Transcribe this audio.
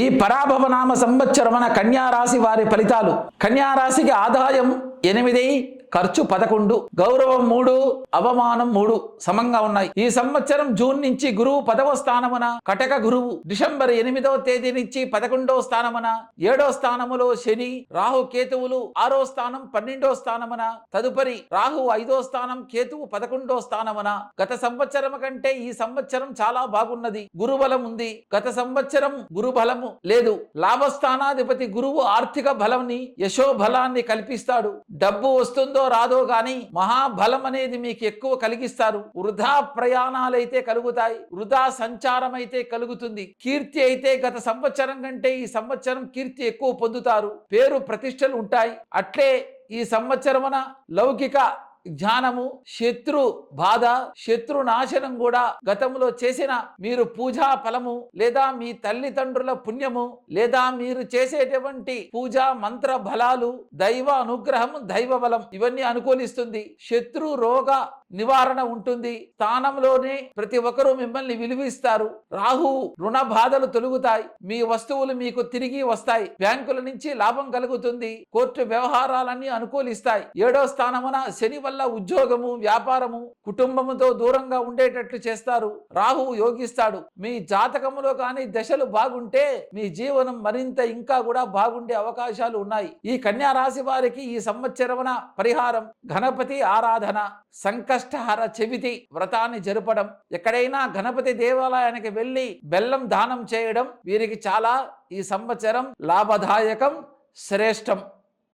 ఈ పరాభవనామ సంవత్సరమున కన్యారాశి వారి ఫలితాలు. కన్యారాశికి ఆదాయం 8, ఖర్చు 11, గౌరవం 3, అవమానం 3 సమంగా ఉన్నాయి. ఈ సంవత్సరం జూన్ నుంచి గురువు 10వ స్థానమున కటక గురువు, డిసెంబర్ 8వ తేదీ నుంచి 11వ స్థానమున 7వ స్థానములో శని, రాహు కేతువులు 6వ స్థానం 12వ స్థానమున, తదుపరి రాహు 5వ స్థానం, కేతువు 11వ స్థానమున. గత సంవత్సరం కంటే ఈ సంవత్సరం చాలా బాగున్నది. గురుబలం ఉంది. గత సంవత్సరం గురుబలము లేదు. లాభస్థానాధిపతి గురువు ఆర్థిక బలాన్ని, యశో బలాన్ని కల్పిస్తాడు. డబ్బు వస్తుందో రాదో గాని మహాబలం అనేది మీకు ఎక్కువ కలిగిస్తారు. వృధా ప్రయాణాలైతే కలుగుతాయి. వృధా సంచారం అయితే కలుగుతుంది. కీర్తి అయితే గత సంవత్సరం కంటే ఈ సంవత్సరం కీర్తి ఎక్కువ పొందుతారు. పేరు ప్రతిష్టలు ఉంటాయి. అట్లే ఈ సంవత్సరమున లౌకిక జ్ఞానము, శత్రు బాధ, శత్రు నాశనం కూడా గతంలో చేసిన మీరు పూజా ఫలము, లేదా మీ తల్లిదండ్రుల పుణ్యము, లేదా మీరు చేసేటువంటి పూజా మంత్ర బలాలు, దైవ అనుగ్రహం, దైవ బలం ఇవన్నీ అనుకూలిస్తుంది. శత్రు రోగ నివారణ ఉంటుంది. స్థానంలోనే ప్రతి ఒక్కరూ మిమ్మల్ని విలువిస్తారు. రాహు రుణ బాధలు తొలుగుతాయి. మీ వస్తువులు మీకు తిరిగి వస్తాయి. బ్యాంకుల నుంచి లాభం కలుగుతుంది. కోర్టు వ్యవహారాలన్నీ అనుకూలిస్తాయి. 7వ స్థానమున శని వల్ల ఉద్యోగము, వ్యాపారము, కుటుంబముతో దూరంగా ఉండేటట్లు చేస్తారు. రాహు యోగిస్తాడు. మీ జాతకములో కానీ దశలు బాగుంటే మీ జీవనం మరింత ఇంకా కూడా బాగుండే అవకాశాలు ఉన్నాయి. ఈ కన్యా రాశి వారికి ఈ సంవత్సరమున పరిహారం గణపతి ఆరాధన, సంకష్టహర చవితి వ్రతాన్ని జరపడం, ఎక్కడైనా గణపతి దేవాలయానికి వెళ్ళి బెల్లం దానం చేయడం వీరికి చాలా ఈ సంవత్సరం లాభదాయకం, శ్రేష్టం.